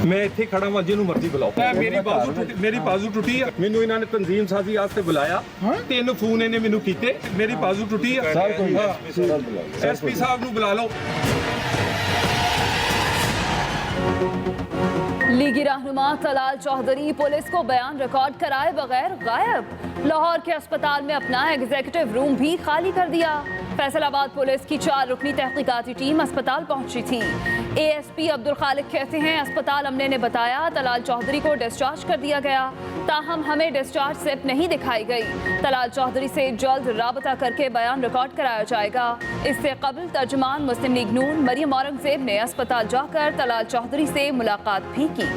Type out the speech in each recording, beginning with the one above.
मैं इत्थे खड़ा वां जिन्हों मर्जी बुलाओ। मेरी बाजू टुटी है, मैनू इन्हां ने तंजीम साजी वास्ते बुलाया, 3 फोन इन्हें मैनू कीते, मेरी बाजू टुटी है। एसपी साहब नू बुला लो। लीगी रहनुमा तलाल चौधरी पुलिस को बयान रिकॉर्ड कराए बगैर गायब। लाहौर के अस्पताल में अपना एग्जीक्यूटिव रूम भी खाली कर दिया। फैसलाबाद पुलिस की 4 रुकनी तहकीकाती टीम अस्पताल पहुंची थी। एएसपी अब्दुल खालिक कहते हैं, अस्पताल अमले ने बताया तलाल चौधरी को डिस्चार्ज कर दिया गया, ताहम हमें डिस्चार्ज स्लिप नहीं दिखाई गई। तलाल चौधरी से जल्द राबता करके बयान रिकॉर्ड कराया जाएगा। इससे कबल तर्जुमान मुस्लिम लीग नून मरियम औरंगजेब ने अस्पताल जाकर तलाल चौधरी से मुलाकात भी की।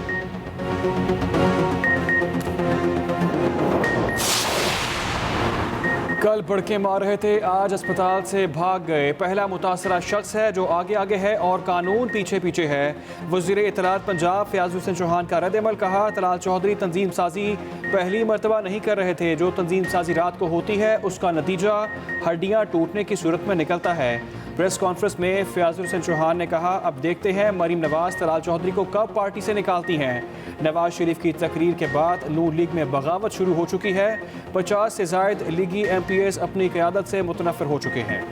कल भड़के मार रहे थे, आज अस्पताल से भाग गए। पहला मुतासरा शख्स है जो आगे आगे है और कानून पीछे पीछे है। वज़ीर इत्तलात पंजाब फयाज हुसैन चौहान का रद्द-ए-अमल, कहा तलाल चौधरी तंजीम साजी पहली मरतबा नहीं कर रहे थे। जो तंजीम साजी रात को होती है उसका नतीजा हड्डियाँ टूटने की सूरत में निकलता है। प्रेस कॉन्फ्रेंस में फयाज हुसैन चौहान ने कहा, अब देखते हैं मरीम नवाज तलाल चौधरी को कब पार्टी से निकालती हैं। नवाज शरीफ की तकरीर के बाद नून लीग में बगावत शुरू हो चुकी है। 50 से ज़ायद लीगी MPs अपनी क़यादत से मुतनफ़िर हो चुके हैं।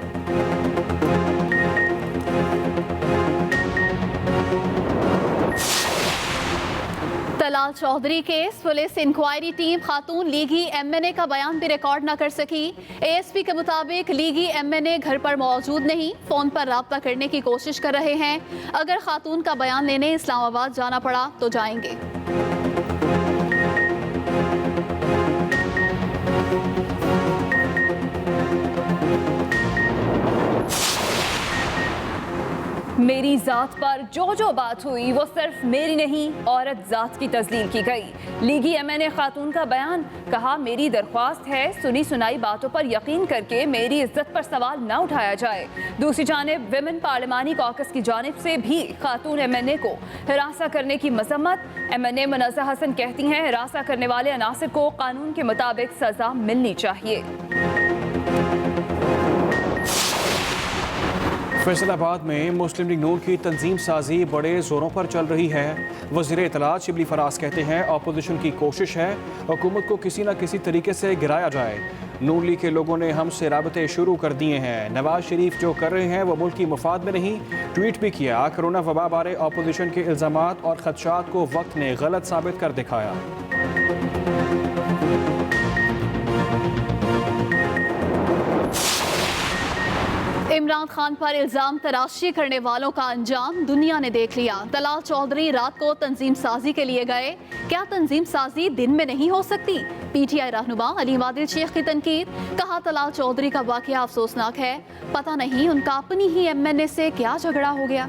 Talal Chaudhry case police inquiry team खातून लीगी MNA का बयान भी रिकॉर्ड न कर सकी। ASP के मुताबिक लीगी MNA घर पर मौजूद नहीं, फोन पर राब्ता करने की कोशिश कर रहे हैं। अगर खातून का बयान लेने इस्लामाबाद जाना पड़ा तो जाएंगे। मेरी जात पर जो बात हुई वो सिर्फ मेरी नहीं, औरत जात की तस्लील की गई। लीगी MNA खातून का बयान, कहा मेरी दरख्वास्त है सुनी सुनाई बातों पर यकीन करके मेरी इज्जत पर सवाल न उठाया जाए। दूसरी जानिब विमेन पार्लिमानी कॉकस की जानिब से भी खातून MNA को हिरासा करने की मजम्मत। MNA मुनज़्ज़ा हसन कहती हैं, हिरासा करने वाले अनासिर को कानून के मुताबिक सजा मिलनी चाहिए। फैसलाबाद में मुस्लिम लीग नून की तंजीम साजी बड़े जोरों पर चल रही है। वज़ीर इत्तलात शिबली फराज कहते हैं, अपोजिशन की कोशिश है हुकूमत को किसी न किसी तरीके से गिराया जाए। नून लीग के लोगों ने हमसे राबते शुरू कर दिए हैं। नवाज शरीफ जो कर रहे हैं वो मुल्क की मुफाद में नहीं। ट्वीट भी किया, कोरोना वबा बारे अपोजिशन के इल्ज़ामात और खदशात को वक्त ने गलत साबित कर दिखाया। इमरान खान पर इल्जाम तराशी करने वालों का अंजाम दुनिया ने देख लिया। तलाल चौधरी रात को तंजीम साजी के लिए गए, क्या तंजीम साजी दिन में नहीं हो सकती? PTI रहनुमा अली आदिल शेख की तनकीद, कहा तलाल चौधरी का वाकया अफसोसनाक है, पता नहीं उनका अपनी ही MNA से क्या झगड़ा हो गया।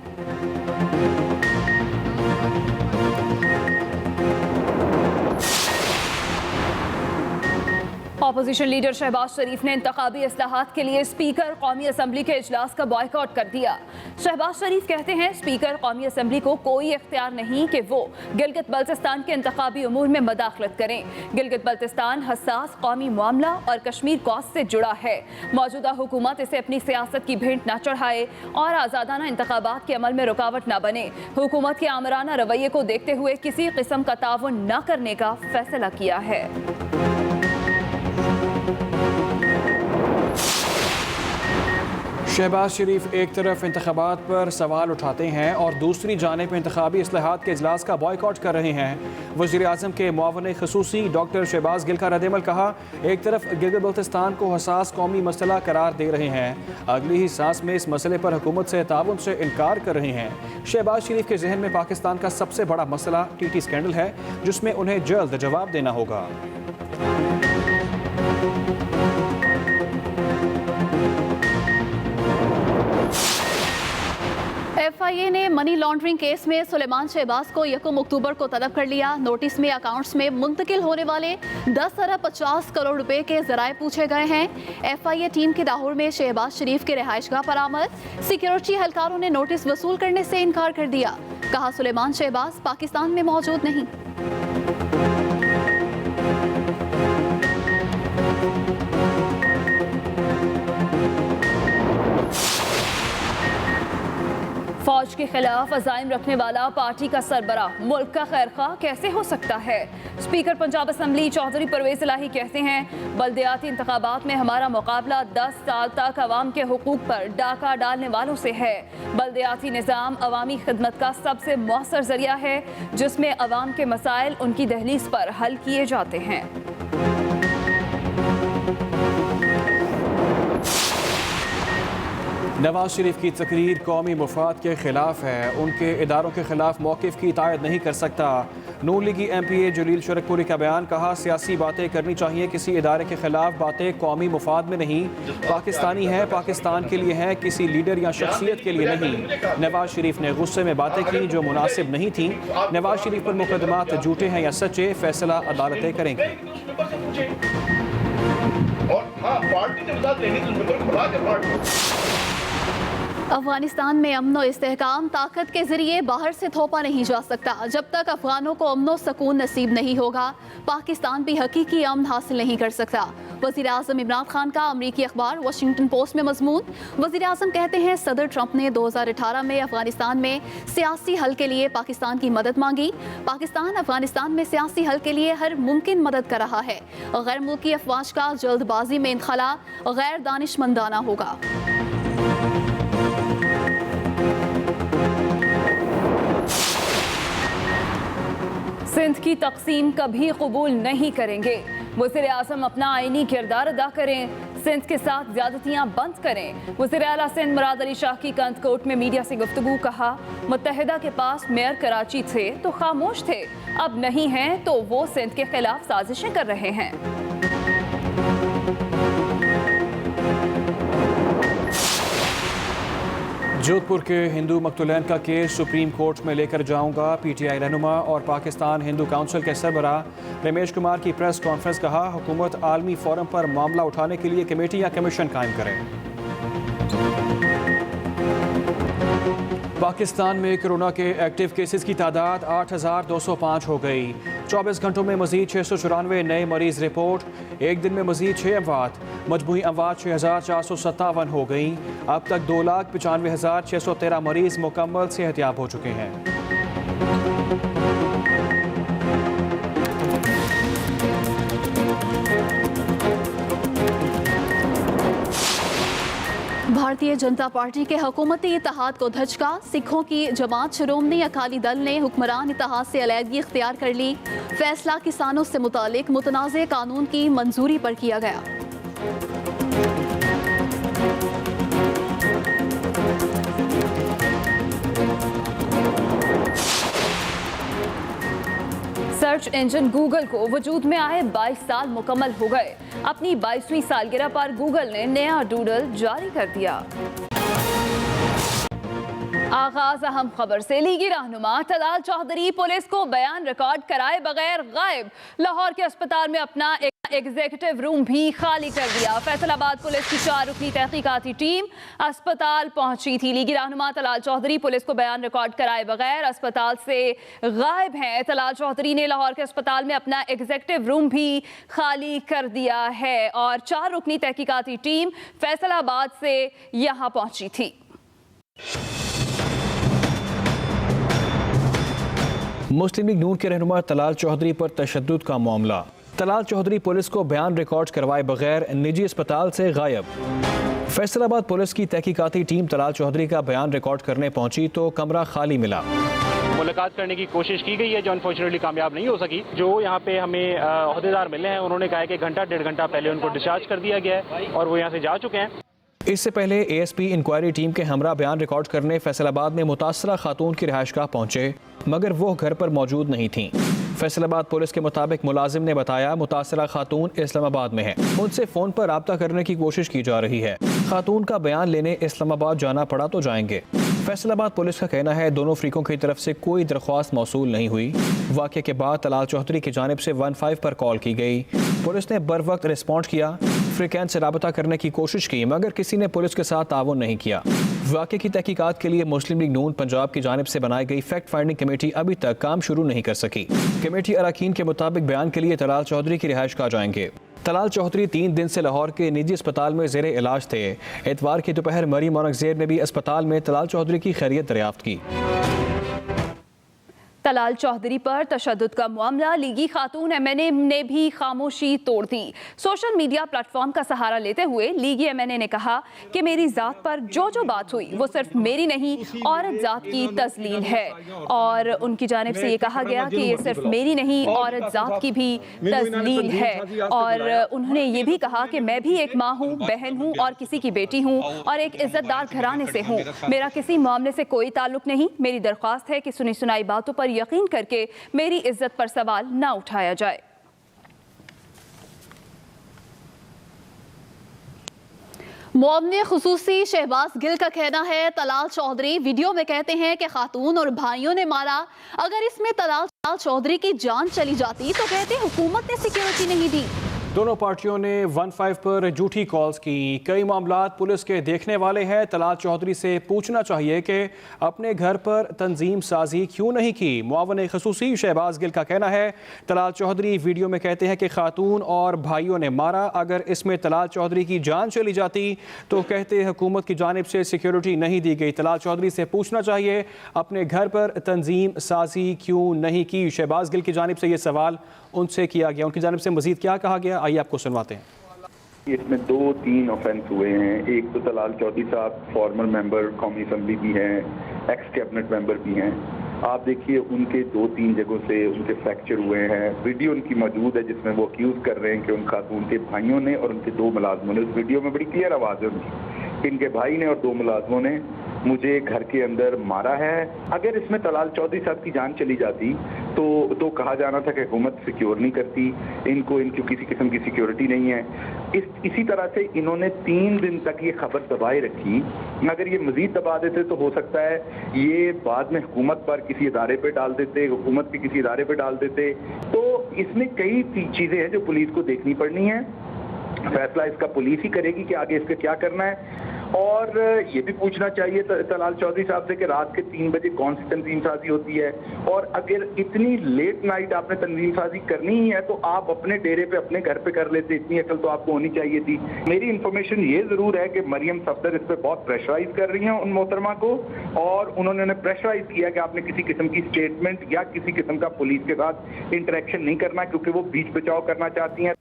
अपोजिशन लीडर शहबाज शरीफ ने इंतखाबी इस्लाहात के लिए स्पीकर कौमी असम्बली के इजलास का बॉयकॉट कर दिया। शहबाज शरीफ कहते हैं, स्पीकर कौमी असम्बली को कोई इख्तियार नहीं कि वो गिलगित बल्तिस्तान के इंतखाबी उमूर में मदाखलत करें। गिलगित बल्तिस्तान हसास कौमी मामला और कश्मीर कॉज से जुड़ा है। मौजूदा हुकूमत इसे अपनी सियासत की भेंट न चढ़ाए और आज़ादाना इंतखाबात के अमल में रुकावट न बने। हुकूमत के आमराना रवैये को देखते हुए किसी किस्म का ताउन न करने का फैसला किया है। शहबाज शरीफ एक तरफ इंतखाबात पर सवाल उठाते हैं और दूसरी जानिब इंतखाबी इस्लाहात के इजलास का बॉयकॉट कर रहे हैं। वज़ीर आज़म के मुआवन ख़ुसूसी डॉक्टर शहबाज गिल का रद्द-ए-अमल, कहा एक तरफ गिलगित बल्तिस्तान को हसास कौमी मसला करार दे रहे हैं, अगली ही सांस में इस मसले पर हुकूमत से ताउन से इनकार कर रहे हैं। शहबाज शरीफ के जहन में पाकिस्तान का सबसे बड़ा मसला TT स्कैंडल है, जिसमें उन्हें जल्द जवाब देना होगा। FIA ने मनी लॉन्ड्रिंग केस में सुलेमान शहबाज को 1 अक्टूबर को तलब कर लिया। नोटिस में अकाउंट्स में मुंतकिल होने वाले 10 अरब 50 करोड़ रुपए के जराए पूछे गए हैं। FIA टीम के लाहौर में शहबाज शरीफ के रिहाइशगाह पर आमद, सिक्योरिटी एहलकारों ने नोटिस वसूल करने से इनकार कर दिया। कहा सुलेमान शहबाज पाकिस्तान में मौजूद नहीं। फौज के खिलाफ अज़ाइम रखने वाला पार्टी का सरबराह मुल्क का खैरख्वाह कैसे हो सकता है? स्पीकर पंजाब असम्बली चौधरी परवेज इलाही कहते हैं, बल्दियाती इंतखाबात में हमारा मुकाबला 10 साल तक अवाम के हुकूक पर डाका डालने वालों से है। बल्दियाती निज़ाम अवामी खिदमत का सबसे मौसर जरिया है, जिसमें अवाम के मसाइल उनकी दहलीज पर हल किए जाते हैं। नवाज शरीफ की तकरीर कौमी मुफाद के खिलाफ है, उनके इदारों के खिलाफ मौक़िफ़ की तायद नहीं कर सकता। नून लीगी MPA जलील शरकपुरी का बयान, कहा सियासी बातें करनी चाहिए, किसी इदारे के खिलाफ बातें कौमी मुफाद में नहीं। पाकिस्तानी है, पाकिस्तान के लिए है, किसी लीडर या शख्सियत के लिए नहीं। नवाज शरीफ ने गुस्से में बातें की जो मुनासिब नहीं थी। नवाज शरीफ पर मुकदमात झूठे हैं या सच्चे, फैसला अदालतें करेंगी। अफगानिस्तान में अमन और इस्तेहकाम ताकत के जरिए बाहर से थोपा नहीं जा सकता। जब तक अफगानों को अमन और सुकून नसीब नहीं होगा, पाकिस्तान भी हकीकी अमन हासिल नहीं कर सकता। वज़ीर आज़म इमरान खान का अमरीकी अखबार वाशिंगटन पोस्ट में मजमून। वज़ीर आज़म कहते हैं, सदर ट्रंप ने 2018 में अफगानिस्तान में सियासी हल के लिए पाकिस्तान की मदद मांगी। पाकिस्तान अफगानिस्तान में सियासी हल के लिए हर मुमकिन मदद कर रहा है। गैर मुल्की अफवाज का जल्दबाजी में इनखला गैर दानिशमंदाना होगा। सिंध की तकसीम कभी कबूल नहीं करेंगे। वज़ीर आज़म अपना आईनी किरदार अदा करें, सिंध के साथ ज्यादतियां बंद करें। वज़ीर आला सिंध मुराद अली शाह की कंदकोट में मीडिया से गुफ्तगू, कहा मुत्तहिदा के पास मेयर कराची थे तो खामोश थे, अब नहीं हैं तो वो सिंध के खिलाफ साजिशें कर रहे हैं। जोधपुर के हिंदू मकतूलैन का केस सुप्रीम कोर्ट में लेकर जाऊंगा। PTI रहनुमा और पाकिस्तान हिंदू काउंसिल के सरबराह रमेश कुमार की प्रेस कॉन्फ्रेंस, कहा हुकूमत आलमी फोरम पर मामला उठाने के लिए कमेटी या कमीशन कायम करे। पाकिस्तान में कोरोना के एक्टिव केसेस की तादाद 8,205 हो गई। 24 घंटों में मजीद 694 नए मरीज रिपोर्ट। एक दिन में मजीद 6 अमवात, मजमूई अमवात 6,457 हो गई। अब तक 2,95,613 मरीज मुकम्मल सेहतयाब हो चुके हैं। भारतीय जनता पार्टी के हुकूमती इत्तेहाद को धचका। सिखों की जमात शिरोमणी अकाली दल ने हुक्मरान इत्तेहाद से अलहदगी इख्तियार कर ली। फैसला किसानों से मुतालिक मुतनाज़े कानून की मंजूरी पर किया गया। सर्च इंजन गूगल को वजूद में आए 22 साल मुकम्मल हो गए। अपनी 22वीं सालगिरह पर गूगल ने नया डूडल जारी कर दिया। आगाज अहम खबर से। लीगी रहनुमा तलाल चौधरी पुलिस को बयान रिकॉर्ड कराए बगैर गायब। लाहौर के अस्पताल में अपना एग्जीक्यूटिव रूम भी खाली कर दिया। फैसलाबाद पुलिस की 4 रुकनी तहकीकाती टीम अस्पताल पहुंची थी। लीगी रहनुमा तलाल चौधरी पुलिस को बयान रिकॉर्ड कराए बगैर अस्पताल से गायब हैं। तलाल चौधरी ने लाहौर के अस्पताल में अपना एग्जीक्यूटिव रूम भी खाली कर दिया है और 4 रुकनी तहकीकाती टीम फैसलाबाद से यहां पहुंची थी। मुस्लिम लीग नून के रहनुमा तलाल चौधरी पर तशद्दुद का मामला। तलाल चौधरी पुलिस को बयान रिकॉर्ड करवाए बगैर निजी अस्पताल से गायब। फैसलाबाद पुलिस की तहकीकाती टीम तलाल चौधरी का बयान रिकॉर्ड करने पहुंची तो कमरा खाली मिला। मुलाकात करने की कोशिश की गई है जो अनफॉर्चुनेटली कामयाब नहीं हो सकी। जो यहाँ पे हमें अहदेदार मिले हैं उन्होंने कहा है कि घंटा 1.5 घंटा पहले उनको डिस्चार्ज कर दिया गया है और वो यहाँ से जा चुके हैं। इससे पहले ASP इंक्वायरी टीम के हमरा बयान रिकॉर्ड करने फैसलाबाद में मुतासरा खातून की रिहाइशगाह पहुंचे, मगर वो घर पर मौजूद नहीं थीं। फैसलाबाद पुलिस के मुताबिक मुलाजिम ने बताया मुतासरा खातून इस्लामाबाद में है, उनसे फ़ोन पर राब्ता करने की कोशिश की जा रही है। खातून का बयान लेने इस्लामाबाद जाना पड़ा तो जाएंगे। फैसलाबाद पुलिस का कहना है दोनों फ्रीकों की तरफ से कोई दरख्वास्त मौसूल नहीं हुई। वाक़े के बाद तलाल चौधरी की जानिब से 15 पर कॉल की गई। पुलिस ने बर वक्त रिस्पॉन्ड किया। अफ्रीकन से रब्ता करने की कोशिश की मगर किसी ने पुलिस के साथ ताउन नहीं किया। वाक़े की तहकीकात के लिए मुस्लिम लीग नून पंजाब की जानिब से बनाई गई फैक्ट फाइंडिंग कमेटी अभी तक काम शुरू नहीं कर सकी। कमेटी अरकान के मुताबिक बयान के लिए तलाल चौधरी की रिहाइश का जाएंगे। तलाल चौधरी 3 दिन से लाहौर के निजी अस्पताल में ज़ेर इलाज थे। इतवार की दोपहर मरीम औरंगजेब ने भी अस्पताल में तलाल चौधरी की खैरियत दरियाफ्त की। तलाल चौधरी पर तशद्दुद का मामला, लीगी खातून MNA ने भी खामोशी तोड़ दी। सोशल मीडिया प्लेटफॉर्म का सहारा लेते हुए लीगी MNA ने कहा कि मेरी ज़ात पर जो बात हुई वो सिर्फ मेरी नहीं औरत ज़ात की तज़लील है, और उनकी जानिब से ये कहा गया कि ये सिर्फ मेरी नहीं औरत ज़ात की भी तज़लील है। और उन्होंने ये भी कहा कि मैं भी एक माँ हूँ, बहन हूँ और किसी की बेटी हूँ और एक इज़्ज़तदार घराने से हूँ। मेरा किसी मामले से कोई ताल्लुक नहीं। मेरी दरख्वास्त है कि सुनी सुनाई बातों पर यकीन करके मेरी इज्जत पर सवाल ना उठाया जाए। मुअव्विन खुसूसी शहबाज गिल का कहना है तलाल चौधरी वीडियो में कहते हैं कि खातून और भाइयों ने मारा। अगर इसमें तलाल चौधरी की जान चली जाती तो कहते हुकूमत ने सिक्योरिटी नहीं दी। दोनों पार्टियों ने 15 पर झूठी कॉल्स की। कई मामलात पुलिस के देखने वाले हैं। तलाल चौधरी से पूछना चाहिए कि अपने घर पर तंजीम साजी क्यों नहीं की। मुअव्विन खुसूसी शहबाज गिल का कहना है तलाल चौधरी वीडियो में कहते हैं कि खातून और भाइयों ने मारा। अगर इसमें तलाल चौधरी की जान चली जाती तो कहते हुकूमत की जानिब से सिक्योरिटी नहीं दी गई। तलाल चौधरी से पूछना चाहिए अपने घर पर तंजीम साजी क्यों नहीं की। शहबाज गिल की जानिब से ये सवाल उनसे किया गया। उनकी जानिब से मजीद क्या कहा गया, आइए आपको सुनवाते हैं। इसमें 2-3 ऑफेंस हुए हैं। एक तो तलाल चौधरी साहब फॉर्मर मेंबर कौमी असम्बली भी हैं, एक्स कैबिनेट मेंबर भी हैं। आप देखिए उनके 2-3 जगहों से उनके फ्रैक्चर हुए हैं। वीडियो उनकी मौजूद है जिसमें वो अक्यूज़ कर रहे हैं कि उन खातून के भाइयों ने और उनके 2 मुलाजमों ने, उस वीडियो में बड़ी क्लियर आवाज़ है उनकी, इनके भाई ने और 2 मुलाजमों ने मुझे घर के अंदर मारा है। अगर इसमें तलाल चौधरी साहब की जान चली जाती तो कहा जाना था कि हुकूमत सिक्योर नहीं करती इनको, इनकी किसी किस्म की सिक्योरिटी नहीं है। इसी तरह से इन्होंने 3 दिन तक ये खबर दबाए रखी। अगर ये मजीद दबा देते तो हो सकता है ये बाद में हुकूमत पर किसी इदारे पे डाल देते, हुकूमत के किसी इदारे पे डाल देते। तो इसमें कई चीज़ें हैं जो पुलिस को देखनी पड़नी है। फैसला इसका पुलिस ही करेगी कि आगे इसका क्या करना है। और ये भी पूछना चाहिए तलाल चौधरी साहब से कि रात के 3 बजे कौन सी तंजीम साजी होती है, और अगर इतनी लेट नाइट आपने तंजीम साजी करनी ही है तो आप अपने डेरे पे अपने घर पे कर लेते। इतनी अकल तो आपको होनी चाहिए थी। मेरी इंफॉर्मेशन ये जरूर है कि मरियम सफदर इस पर बहुत प्रेशराइज कर रही हैं उन मोहतरमा को, और उन्होंने प्रेशराइज किया कि आपने किसी किस्म की स्टेटमेंट या किसी किस्म का पुलिस के साथ इंटरेक्शन नहीं करना क्योंकि वो बीच बचाव करना चाहती हैं।